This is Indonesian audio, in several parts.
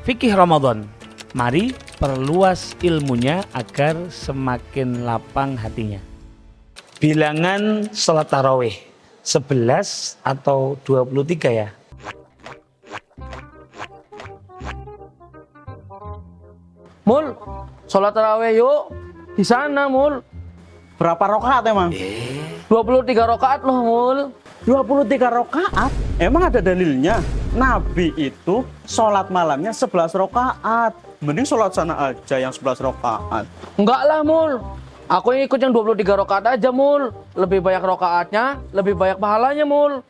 Fikih Ramadan. Mari perluas ilmunya agar semakin lapang hatinya. Bilangan sholat tarawih 11 atau 23 ya? Mul, sholat tarawih yuk. Di sana, Mul. Berapa rakaat emang? 23 rakaat loh, Mul. 23 rakaat? Emang ada dalilnya? Nabi itu sholat malamnya 11 rakaat. Mending sholat sana aja yang 11 rakaat. Enggak lah, Mul. Aku ikut yang 23 rakaat aja, Mul. Lebih banyak rakaatnya, lebih banyak pahalanya, Mul.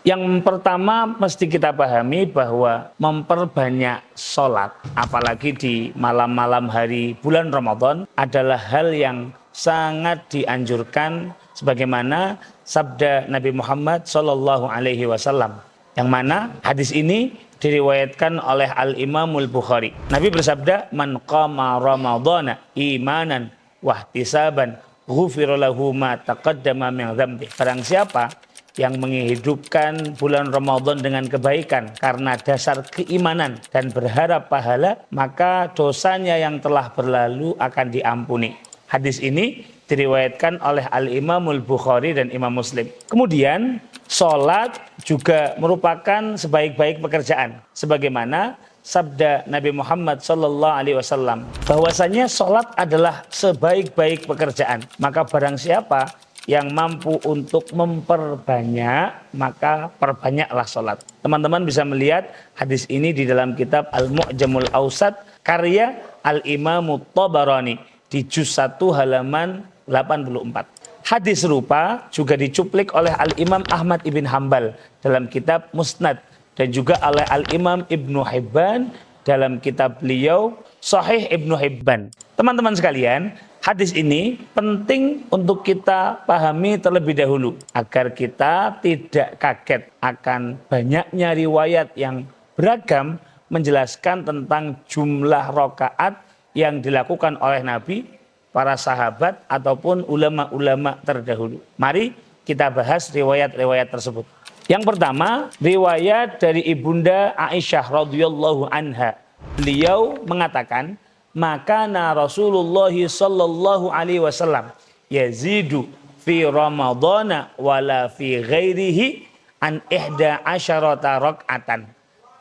Yang pertama mesti kita pahami bahwa memperbanyak sholat, apalagi di malam-malam hari bulan Ramadan, adalah hal yang sangat dianjurkan sebagaimana sabda Nabi Muhammad SAW. Yang mana hadis ini diriwayatkan oleh Al-Imamul Bukhari. Nabi bersabda, "Man qama Ramadhana imanan wahtisaban ghufira lahu ma taqaddama min dzambi." Barang siapa yang menghidupkan bulan Ramadan dengan kebaikan karena dasar keimanan dan berharap pahala, maka dosanya yang telah berlalu akan diampuni. Hadis ini diriwayatkan oleh Al-Imamul Bukhari dan Imam Muslim. Kemudian sholat juga merupakan sebaik-baik pekerjaan, sebagaimana sabda Nabi Muhammad SAW bahwasanya sholat adalah sebaik-baik pekerjaan. Maka barang siapa yang mampu untuk memperbanyak, maka perbanyaklah sholat. Teman-teman bisa melihat hadis ini di dalam kitab Al-Mu'jamul Awsat karya Al-Imam Tabarani di juz 1 halaman 84. Hadis serupa juga dicuplik oleh Al-Imam Ahmad ibn Hanbal dalam kitab Musnad dan juga oleh Al-Imam Ibnu Hibban dalam kitab beliau Sahih Ibnu Hibban. Teman-teman sekalian, hadis ini penting untuk kita pahami terlebih dahulu agar kita tidak kaget akan banyaknya riwayat yang beragam menjelaskan tentang jumlah rakaat yang dilakukan oleh Nabi, para sahabat ataupun ulama-ulama terdahulu. Mari kita bahas riwayat-riwayat tersebut. Yang pertama, riwayat dari Ibunda Aisyah radhiyallahu anha. Beliau mengatakan, "Maka Rasulullah sallallahu alaihi wasallam yazidu fi Ramadhana wala fi ghairihi an 11 rakaatan."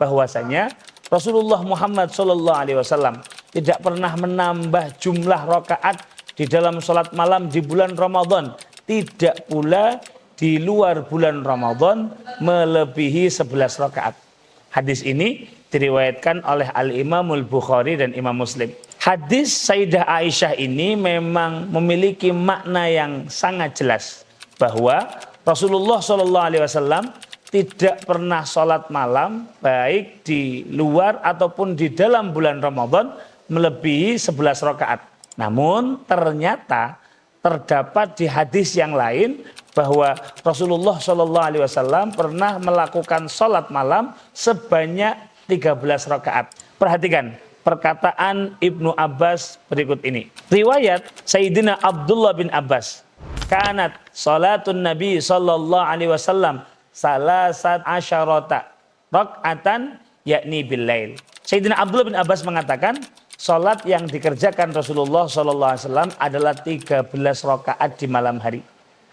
Bahwasanya Rasulullah Muhammad sallallahu alaihi wasallam tidak pernah menambah jumlah rakaat di dalam sholat malam di bulan Ramadan, tidak pula di luar bulan Ramadan melebihi 11 rakaat. Hadis ini diriwayatkan oleh Al-Imamul Bukhari dan Imam Muslim. Hadis Sayyidah Aisyah ini memang memiliki makna yang sangat jelas bahwa Rasulullah SAW tidak pernah sholat malam baik di luar ataupun di dalam bulan Ramadan melebihi 11 rakaat. Namun ternyata terdapat di hadis yang lain bahwa Rasulullah SAW pernah melakukan sholat malam sebanyak 13 rakaat. Perhatikan perkataan Ibnu Abbas berikut ini. Riwayat Sayyidina Abdullah bin Abbas. Kanat sholatun Nabi SAW salasat asyarata rakaatan yakni bil-lail. Sayyidina Abdullah bin Abbas mengatakan sholat yang dikerjakan Rasulullah SAW adalah 13 rakaat di malam hari.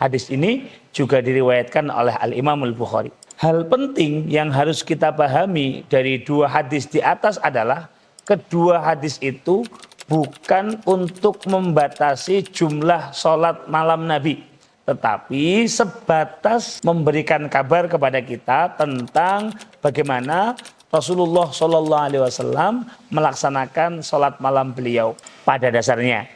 Hadis ini juga diriwayatkan oleh Al-Imamul Bukhari. Hal penting yang harus kita pahami dari dua hadis di atas adalah kedua hadis itu bukan untuk membatasi jumlah sholat malam Nabi, tetapi sebatas memberikan kabar kepada kita tentang bagaimana Rasulullah SAW melaksanakan sholat malam beliau. Pada dasarnya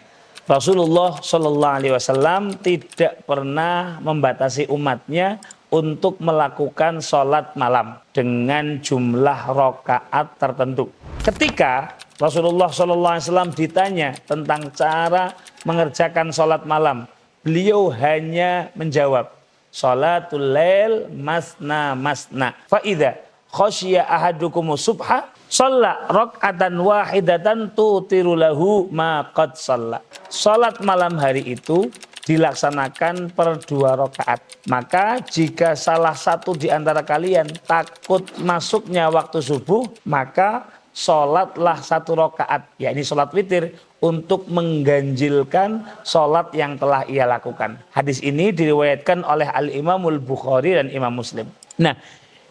Rasulullah SAW tidak pernah membatasi umatnya untuk melakukan sholat malam dengan jumlah rakaat tertentu. Ketika Rasulullah SAW ditanya tentang cara mengerjakan sholat malam, beliau hanya menjawab, "Sholatul lail masna masna. Fa'idha khasyiya ahadukumus subha shalla rak'atan wahidatan tutiru lahu ma qad shalla." Salat malam hari itu dilaksanakan per 2 rakaat. Maka jika salah satu di antara kalian takut masuknya waktu subuh, maka sholatlah 1 rakaat, yakni sholat witir, untuk mengganjilkan sholat yang telah ia lakukan. Hadis ini diriwayatkan oleh Al-Imamul Bukhari dan Imam Muslim. Nah,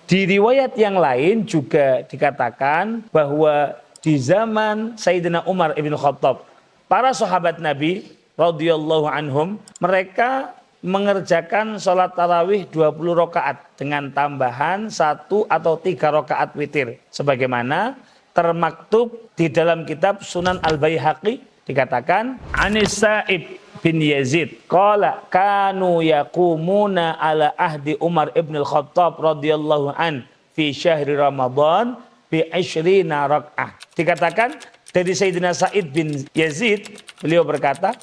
di riwayat yang lain juga dikatakan bahwa di zaman Sayyidina Umar ibn Khattab, para sahabat Nabi radhiyallahu anhum, mereka mengerjakan sholat tarawih 20 rakaat dengan tambahan 1 atau 3 rakaat witir. Sebagaimana termaktub di dalam kitab Sunan Al-Baihaqi, dikatakan Anis Sa'ib bin Yazid qala kanu yaqumuna ala ahdi Umar ibn al-Khattab radhiyallahu an fi syahri Ramadan bi 20 rak'ah. Dikatakan dari Sayyidina Sa'id bin Yazid, beliau berkata,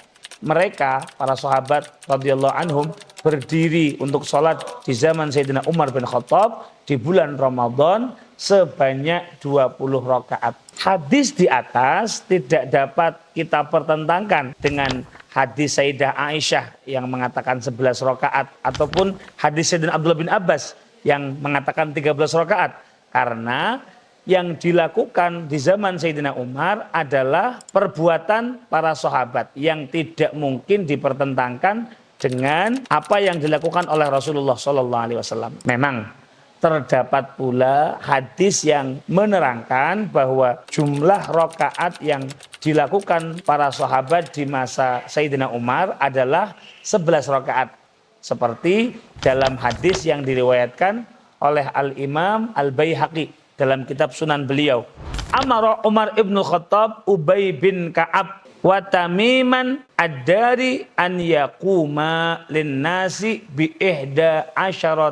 mereka para sahabat radhiyallahu anhum berdiri untuk sholat di zaman Sayyidina Umar bin Khattab di bulan Ramadan sebanyak 20 rakaat. Hadis di atas tidak dapat kita pertentangkan dengan hadis Sayyidah Aisyah yang mengatakan 11 rakaat ataupun hadis Sayyidina Abdullah bin Abbas yang mengatakan 13 rakaat, karena yang dilakukan di zaman Sayyidina Umar adalah perbuatan para sahabat yang tidak mungkin dipertentangkan dengan apa yang dilakukan oleh Rasulullah SAW. Memang terdapat pula hadis yang menerangkan bahwa jumlah rakaat yang dilakukan para sahabat di masa Sayyidina Umar adalah 11 rakaat. Seperti dalam hadis yang diriwayatkan oleh Al-Imam Al-Baihaqi dalam kitab Sunan beliau. Amara Umar ibn Khattab Ubay bin Ka'ab wa Tamiman ad-dari an yaquma lin-nasi bi 11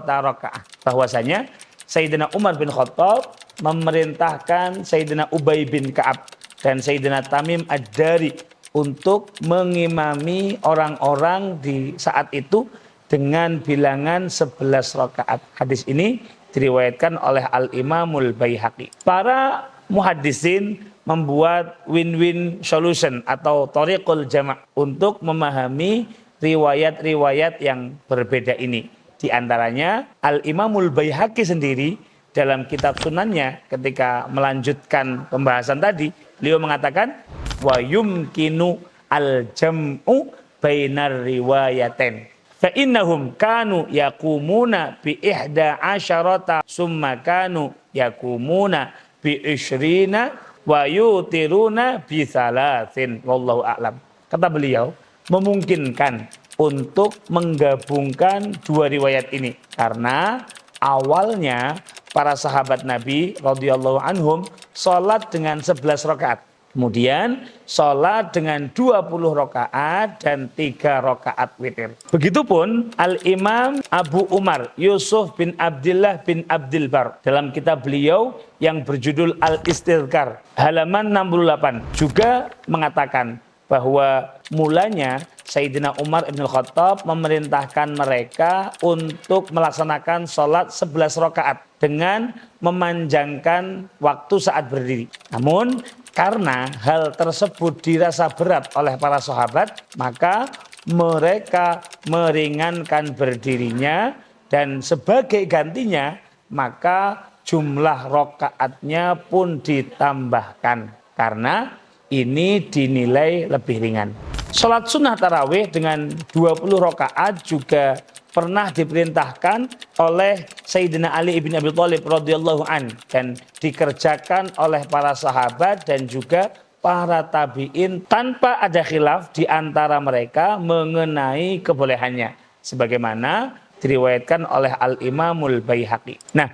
rakaat. Bahwasanya Sayyidina Umar bin Khattab memerintahkan Sayyidina Ubay bin Ka'ab dan Sayyidina Tamim ad-Dari untuk mengimami orang-orang di saat itu dengan bilangan 11 rakaat. Hadis ini diriwayatkan oleh Al-Imamul Baihaqi. Para muhaddisin membuat win-win solution atau thariqul jama' untuk memahami riwayat-riwayat yang berbeda ini. Di antaranya Al-Imamul Baihaqi sendiri dalam kitab sunannya ketika melanjutkan pembahasan tadi, beliau mengatakan wa yumkinu al-jam'u bainar riwayatain. Fa'innahum kanu yakumuna bi 11 summa kanu yakumuna bi 20 wa yutiruna bi 3 wallahu a'lam. Kata beliau, memungkinkan untuk menggabungkan dua riwayat ini karena awalnya para sahabat Nabi radhiyallahu anhum salat dengan 11 rakaat. Kemudian sholat dengan 20 rakaat dan 3 rakaat witir. Begitupun Al-Imam Abu Umar Yusuf bin Abdullah bin Abdul Bar dalam kitab beliau yang berjudul Al-Istidhkar halaman 68 juga mengatakan bahwa mulanya Sayyidina Umar ibn Khattab memerintahkan mereka untuk melaksanakan sholat 11 rakaat dengan memanjangkan waktu saat berdiri. Namun karena hal tersebut dirasa berat oleh para sahabat, maka mereka meringankan berdirinya dan sebagai gantinya maka jumlah rakaatnya pun ditambahkan karena ini dinilai lebih ringan. Sholat sunnah tarawih dengan 20 rakaat juga pernah diperintahkan oleh Sayyidina Ali bin Abi Thalib radhiyallahu an dan dikerjakan oleh para sahabat dan juga para tabi'in tanpa ada khilaf di antara mereka mengenai kebolehannya sebagaimana diriwayatkan oleh Al-Imamul Baihaqi. Nah,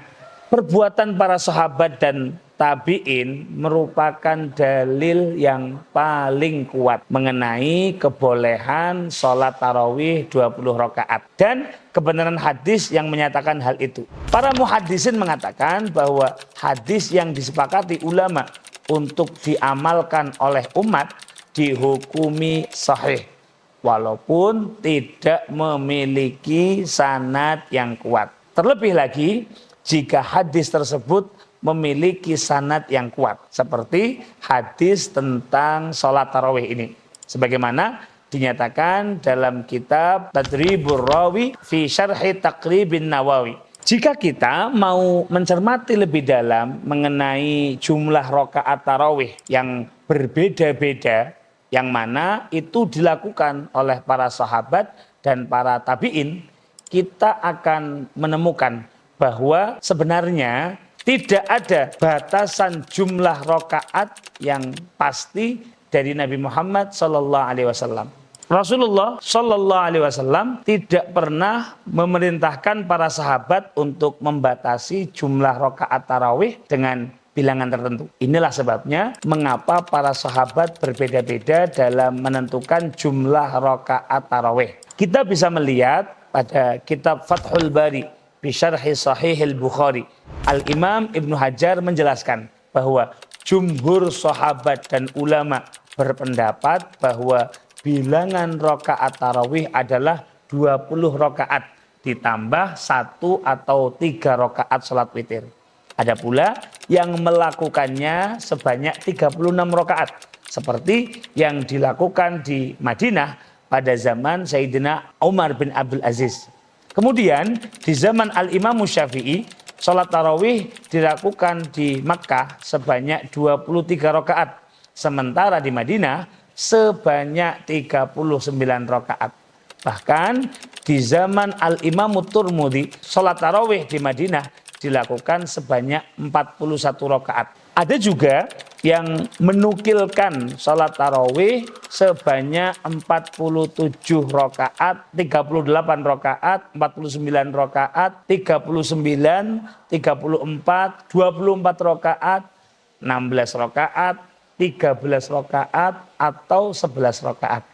perbuatan para sahabat dan tabi'in merupakan dalil yang paling kuat mengenai kebolehan sholat tarawih 20 rakaat dan kebenaran hadis yang menyatakan hal itu. Para muhaddisin mengatakan bahwa hadis yang disepakati ulama untuk diamalkan oleh umat dihukumi sahih walaupun tidak memiliki sanad yang kuat. Terlebih lagi jika hadis tersebut memiliki sanad yang kuat seperti hadis tentang sholat tarawih ini sebagaimana dinyatakan dalam kitab Tadribur Rawi fi Syarhi Taqribin Nawawi Jika kita mau mencermati lebih dalam mengenai jumlah rakaat tarawih yang berbeda-beda, yang mana itu dilakukan oleh para sahabat dan para tabi'in, kita akan menemukan bahwa sebenarnya tidak ada batasan jumlah rakaat yang pasti dari Nabi Muhammad SAW. Rasulullah SAW tidak pernah memerintahkan para sahabat untuk membatasi jumlah rakaat tarawih dengan bilangan tertentu. Inilah sebabnya mengapa para sahabat berbeda-beda dalam menentukan jumlah rakaat tarawih. Kita bisa melihat pada kitab Fathul Bari bi Syarhi Sahihil Bukhari, Al-Imam Ibnu Hajar menjelaskan bahwa jumhur sahabat dan ulama berpendapat bahwa bilangan rakaat tarawih adalah 20 rakaat ditambah 1 atau 3 rakaat salat witir. Ada pula yang melakukannya sebanyak 36 rakaat seperti yang dilakukan di Madinah pada zaman Sayyidina Umar bin Abdul Aziz. Kemudian di zaman Al-Imam Syafi'i, salat tarawih dilakukan di Makkah sebanyak 23 rakaat, sementara di Madinah sebanyak 39 rakaat. Bahkan di zaman Al-Imam Turmudi, salat tarawih di Madinah dilakukan sebanyak 41 rakaat. Ada juga yang menukilkan salat tarawih sebanyak 47 rakaat, 38 rakaat, 49 rakaat, 39, 34, 24 rakaat, 16 rakaat, 13 rakaat atau 11 rakaat.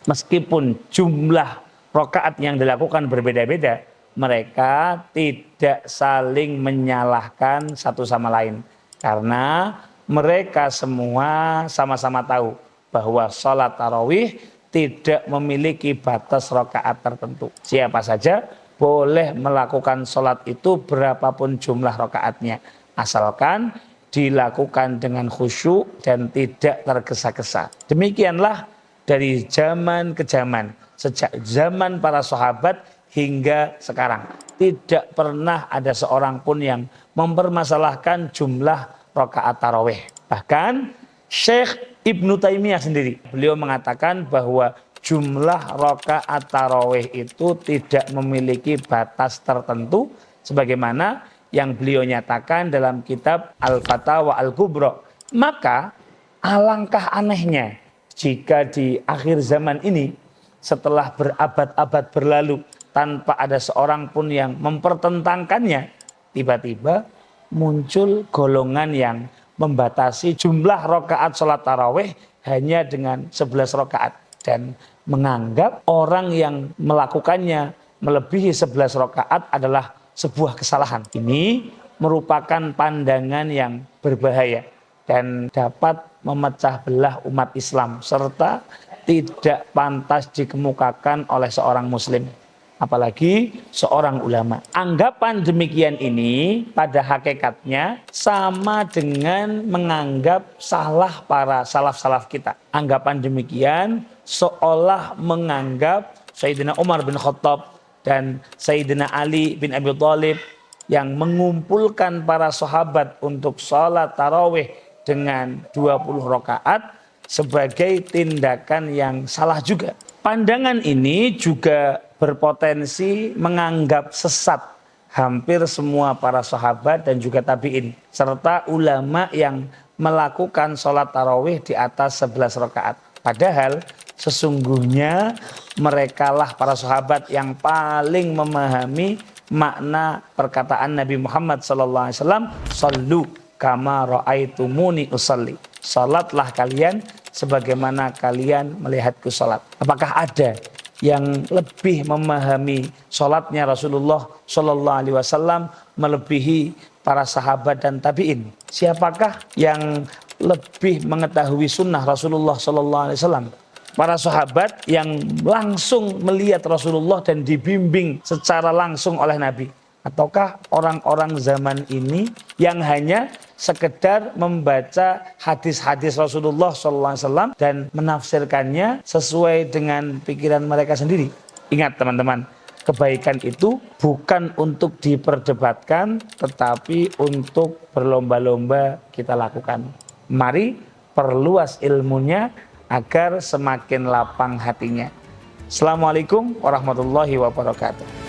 Meskipun jumlah rakaat yang dilakukan berbeda-beda, mereka tidak saling menyalahkan satu sama lain. Karena mereka semua sama-sama tahu bahwa sholat tarawih tidak memiliki batas rakaat tertentu. Siapa saja boleh melakukan sholat itu berapapun jumlah rakaatnya, asalkan dilakukan dengan khusyuk dan tidak tergesa-gesa. Demikianlah dari zaman ke zaman, sejak zaman para sahabat hingga sekarang. Tidak pernah ada seorang pun yang mempermasalahkan jumlah rakaat tarawih. Bahkan Syekh Ibnu Taimiyah sendiri, beliau mengatakan bahwa jumlah rakaat tarawih itu tidak memiliki batas tertentu, sebagaimana yang beliau nyatakan dalam kitab Al-Fatawa Al-Kubra. Maka alangkah anehnya jika di akhir zaman ini, setelah berabad-abad berlalu tanpa ada seorang pun yang mempertentangkannya, tiba-tiba muncul golongan yang membatasi jumlah rakaat sholat tarawih hanya dengan 11 rakaat dan menganggap orang yang melakukannya melebihi 11 rakaat adalah sebuah kesalahan. Ini merupakan pandangan yang berbahaya dan dapat memecah belah umat Islam serta tidak pantas dikemukakan oleh seorang muslim, apalagi seorang ulama. Anggapan demikian ini pada hakikatnya sama dengan menganggap salah para salaf-salaf kita. Anggapan demikian seolah menganggap Sayyidina Umar bin Khattab dan Sayyidina Ali bin Abi Thalib yang mengumpulkan para sahabat untuk sholat tarawih dengan 20 rakaat sebagai tindakan yang salah juga. Pandangan ini juga berpotensi menganggap sesat hampir semua para sahabat dan juga tabi'in, serta ulama yang melakukan sholat tarawih di atas 11 rakaat. Padahal sesungguhnya merekalah para sahabat yang paling memahami makna perkataan Nabi Muhammad SAW, "Shallu kama ra'aitumuni usalli." Salatlah kalian sebagaimana kalian melihatku salat. Apakah ada yang lebih memahami salatnya Rasulullah SAW melebihi para sahabat dan tabi'in? Siapakah yang lebih mengetahui sunnah Rasulullah SAW? Para sahabat yang langsung melihat Rasulullah dan dibimbing secara langsung oleh Nabi, ataukah orang-orang zaman ini yang hanya sekedar membaca hadis-hadis Rasulullah SAW dan menafsirkannya sesuai dengan pikiran mereka sendiri? Ingat teman-teman, kebaikan itu bukan untuk diperdebatkan, tetapi untuk berlomba-lomba kita lakukan. Mari perluas ilmunya agar semakin lapang hatinya. Assalamualaikum warahmatullahi wabarakatuh.